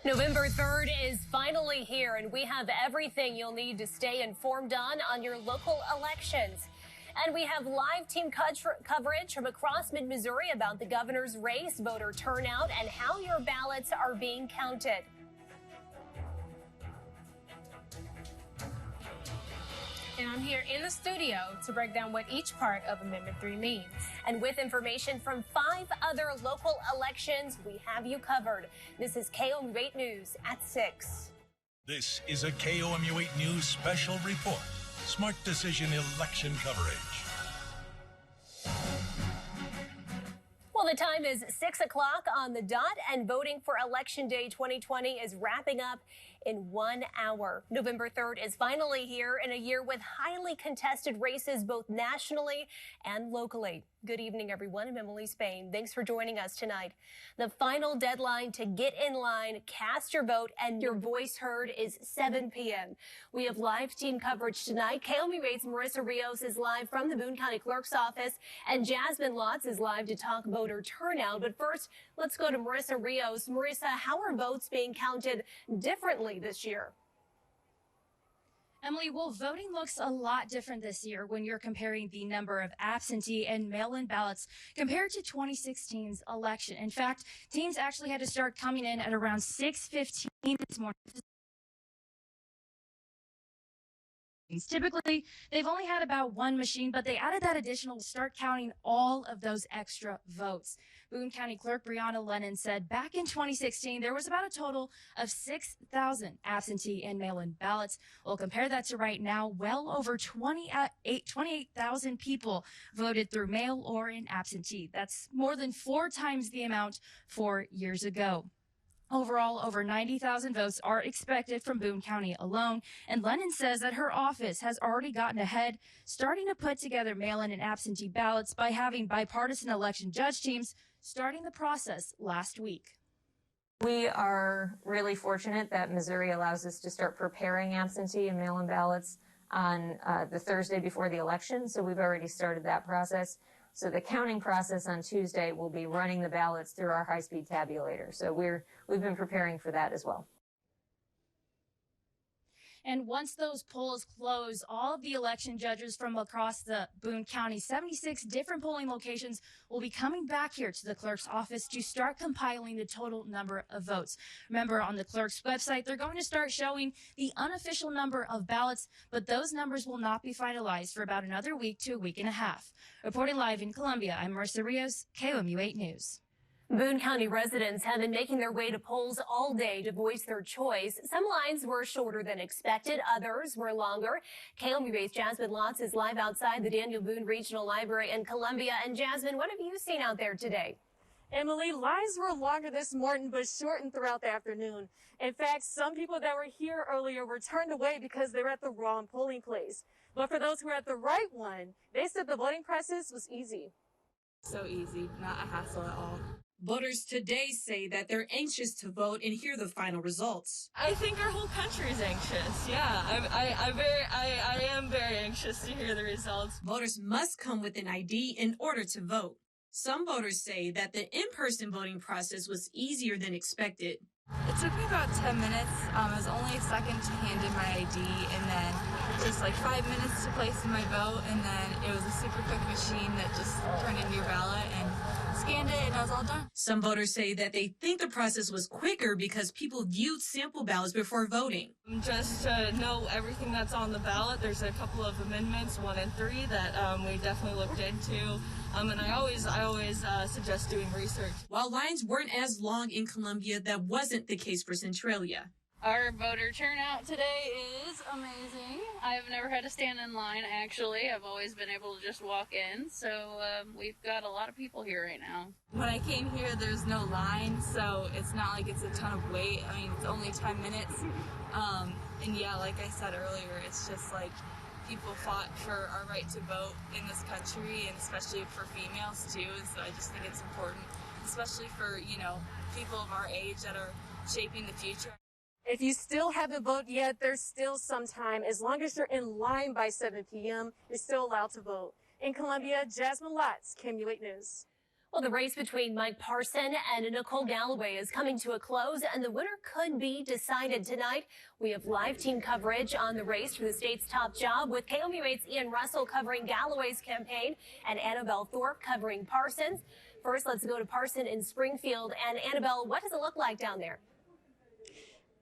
November 3rd is finally here, and we have everything you'll need to stay informed on your local elections. And we have live team coverage from across mid-Missouri about the governor's race, voter turnout, and how your ballots are being counted. And I'm here in the studio to break down what each part of Amendment 3 means. And with information from 5 other local elections, we have you covered. This is KOMU8 News at 6. This is a KOMU8 News special report. Smart Decision election coverage. Well, the time is 6 o'clock on the dot, and voting for Election Day 2020 is wrapping up in 1 hour. November 3rd is finally here in a year with highly contested races both nationally and locally. Good evening, everyone. I'm Emily Spain. Thanks for joining us tonight. The final deadline to get in line, cast your vote, and your voice heard is 7 p.m. We have live team coverage tonight. KOMU8's Marissa Rios is live from the Boone County Clerk's office, and Jasmine Lotz is live to talk voter turnout. But first, let's go to Marissa Rios. Marissa, how are votes being counted differently this year? Emily, well, voting looks a lot different this year when you're comparing the number of absentee and mail-in ballots compared to 2016's election. In fact, teams actually had to start coming in at around 6:15 this morning. Typically, they've only had about one machine, but they added that additional to start counting all of those extra votes. Boone County Clerk Brianna Lennon said back in 2016, there was about a total of 6,000 absentee and mail-in ballots. We'll compare that to right now, well over 28,000 people voted through mail or in absentee. That's more than 4 times the amount 4 years ago. Overall, over 90,000 votes are expected from Boone County alone, and Lennon says that her office has already gotten ahead, starting to put together mail-in and absentee ballots by having bipartisan election judge teams starting the process last week. We are really fortunate that Missouri allows us to start preparing absentee and mail-in ballots on the Thursday before the election, so we've already started that process. So the counting process on Tuesday will be running the ballots through our high-speed tabulator. So we've been preparing for that as well. And once those polls close, all of the election judges from across the Boone County, 76 different polling locations, will be coming back here to the clerk's office to start compiling the total number of votes. Remember, on the clerk's website, they're going to start showing the unofficial number of ballots, but those numbers will not be finalized for about another week to a week and a half. Reporting live in Columbia, I'm Marissa Rios, KOMU8 News. Boone County residents have been making their way to polls all day to voice their choice. Some lines were shorter than expected. Others were longer. KOMU-based Jasmine Lotz is live outside the Daniel Boone Regional Library in Columbia. And Jasmine, what have you seen out there today? Emily, lines were longer this morning, but shortened throughout the afternoon. In fact, some people that were here earlier were turned away because they were at the wrong polling place. But for those who were at the right one, they said the voting process was easy. So easy, not a hassle at all. Voters today say that they're anxious to vote and hear the final results. I think our whole country is anxious. Yeah, I am very anxious to hear the results. Voters must come with an ID in order to vote. Some voters say that the in-person voting process was easier than expected. It took me about 10 minutes. It was only a second to hand in my ID, and then just like 5 minutes to place in my vote, and then it was a super quick machine that just turned in your ballot and scanned it, and I was all done. Some voters say that they think the process was quicker because people viewed sample ballots before voting. Just to know everything that's on the ballot, there's a couple of amendments, 1 and 3, that we definitely looked into. And I always suggest doing research. While lines weren't as long in Columbia, that wasn't the case for Centralia. Our voter turnout today is amazing. I've never had to stand in line, actually. I've always been able to just walk in, so we've got a lot of people here right now. When I came here, there's no line, so it's not like it's a ton of wait. I mean, it's only 10 minutes. And yeah, like I said earlier, it's just like people fought for our right to vote in this country, and especially for females too. So I just think it's important, especially for, people of our age that are shaping the future. If you still haven't voted yet, there's still some time. As long as you're in line by 7 p.m., you're still allowed to vote. In Columbia, Jasmine Lotz, KOMU8 News. Well, the race between Mike Parson and Nicole Galloway is coming to a close, and the winner could be decided tonight. We have live team coverage on the race for the state's top job, with KOMU8's Ian Russell covering Galloway's campaign and Annabelle Thorpe covering Parson's. First, let's go to Parson in Springfield. And Annabelle, what does it look like down there?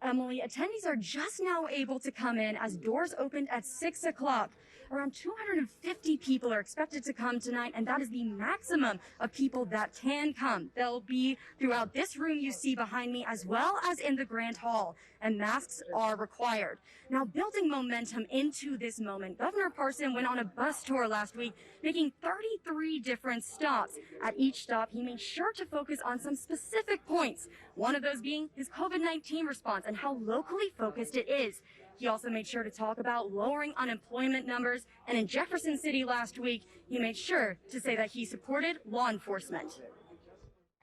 Emily, attendees are just now able to come in as doors opened at 6 o'clock. Around 250 people are expected to come tonight, and that is the maximum of people that can come. They'll be throughout this room you see behind me, as well as in the Grand Hall, and masks are required. Now, building momentum into this moment, Governor Parson went on a bus tour last week, making 33 different stops. At each stop, he made sure to focus on some specific points, one of those being his COVID-19 response and how locally focused it is. He also made sure to talk about lowering unemployment numbers, and in Jefferson City last week, he made sure to say that he supported law enforcement.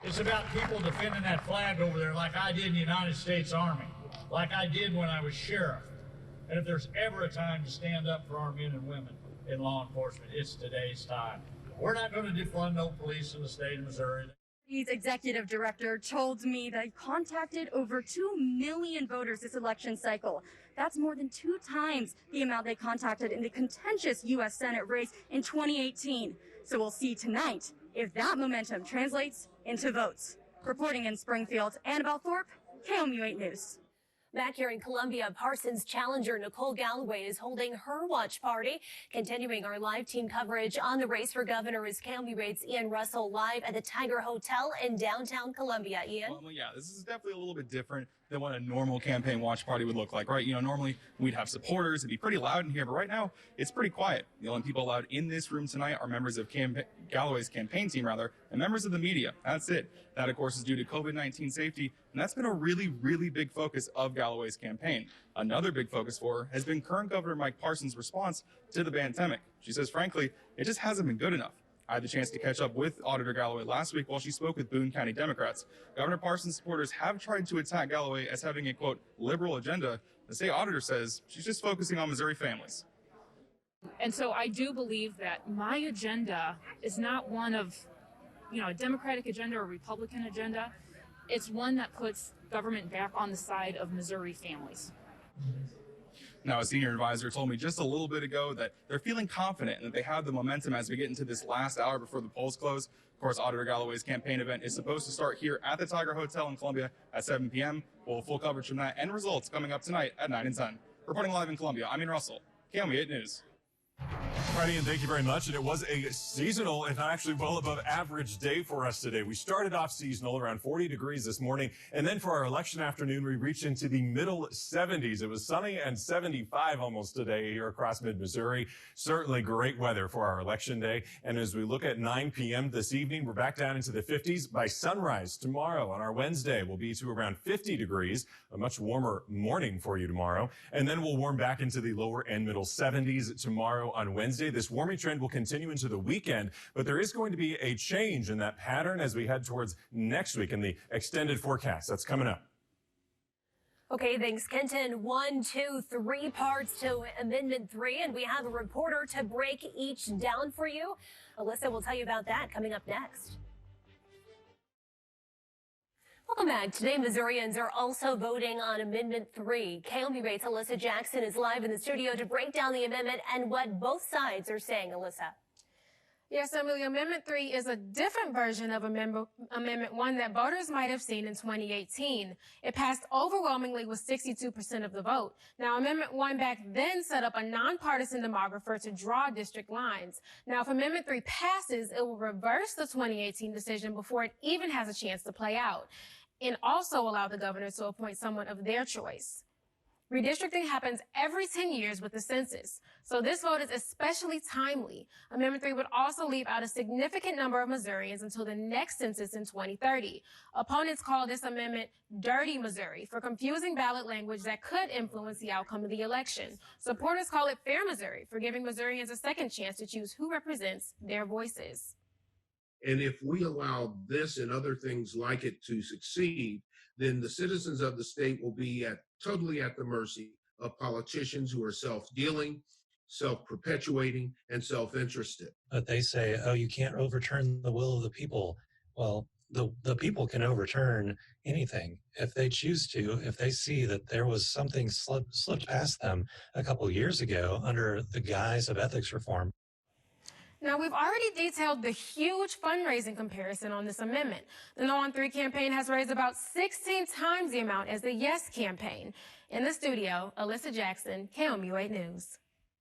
It's about people defending that flag over there like I did in the United States Army, like I did when I was sheriff. And if there's ever a time to stand up for our men and women in law enforcement, it's today's time. We're not going to defund no police in the state of Missouri. His executive director told me that he contacted over 2 million voters this election cycle. That's more than 2 times the amount they contacted in the contentious U.S. Senate race in 2018. So we'll see tonight if that momentum translates into votes. Reporting in Springfield, Annabelle Thorpe, KOMU8 News. Back here in Columbia, Parsons challenger Nicole Galloway is holding her watch party. Continuing our live team coverage on the race for governor is KOMU8's Ian Russell live at the Tiger Hotel in downtown Columbia. Ian? Well, yeah, this is definitely a little bit different than what a normal campaign watch party would look like, right? You know, normally we'd have supporters, it'd be pretty loud in here, but right now it's pretty quiet. The only people allowed in this room tonight are members of Galloway's campaign team, and members of the media. That's it. That, of course, is due to COVID-19 safety, and that's been a really, really big focus of Galloway's campaign. Another big focus for her has been current Governor Mike Parson's response to the pandemic. She says, frankly, it just hasn't been good enough. I had the chance to catch up with Auditor Galloway last week while she spoke with Boone County Democrats. Governor Parson's supporters have tried to attack Galloway as having a, quote, liberal agenda. The state auditor says she's just focusing on Missouri families. And so I do believe that my agenda is not one of, a Democratic agenda or a Republican agenda. It's one that puts government back on the side of Missouri families. Now, a senior advisor told me just a little bit ago that they're feeling confident and that they have the momentum as we get into this last hour before the polls close. Of course, Auditor Galloway's campaign event is supposed to start here at the Tiger Hotel in Columbia at 7 p.m. We'll have full coverage from that and results coming up tonight at 9 and 10. Reporting live in Columbia, I'm Ian Russell, KOMU8 News. Friday, and thank you very much. And it was a seasonal and actually well above average day for us today. We started off seasonal around 40 degrees this morning. And then for our election afternoon, we reached into the middle 70s. It was sunny and 75 almost today here across mid-Missouri. Certainly great weather for our election day. And as we look at 9 p.m. this evening, we're back down into the 50s. By sunrise tomorrow on our Wednesday, we'll be to around 50 degrees, a much warmer morning for you tomorrow. And then we'll warm back into the lower and middle 70s tomorrow on Wednesday. This warming trend will continue into the weekend, but there is going to be a change in that pattern as we head towards next week in the extended forecast that's coming up. Okay, thanks, Kenton. 1, 2, 3 parts to Amendment 3, and we have a reporter to break each down for you. Alyssa will tell you about that coming up next. Welcome back. Today, Missourians are also voting on Amendment 3. KOMU8's Alyssa Jackson is live in the studio to break down the amendment and what both sides are saying. Alyssa. Yes, Emily, Amendment 3 is a different version of Amendment 1 that voters might have seen in 2018. It passed overwhelmingly with 62% of the vote. Now, Amendment 1 back then set up a nonpartisan demographer to draw district lines. Now, if Amendment 3 passes, it will reverse the 2018 decision before it even has a chance to play out, and also allow the governor to appoint someone of their choice. Redistricting happens every 10 years with the census, so this vote is especially timely. Amendment 3 would also leave out a significant number of Missourians until the next census in 2030. Opponents call this amendment Dirty Missouri for confusing ballot language that could influence the outcome of the election. Supporters call it Fair Missouri for giving Missourians a second chance to choose who represents their voices. And if we allow this and other things like it to succeed, then the citizens of the state will be totally at the mercy of politicians who are self-dealing, self-perpetuating, and self-interested. But they say, oh, you can't overturn the will of the people. Well, the people can overturn anything if they choose to, if they see that there was something slipped past them a couple years ago under the guise of ethics reform. Now, we've already detailed the huge fundraising comparison on this amendment. The No on 3 campaign has raised about 16 times the amount as the Yes campaign. In the studio, Alyssa Jackson, KOMU 8 News.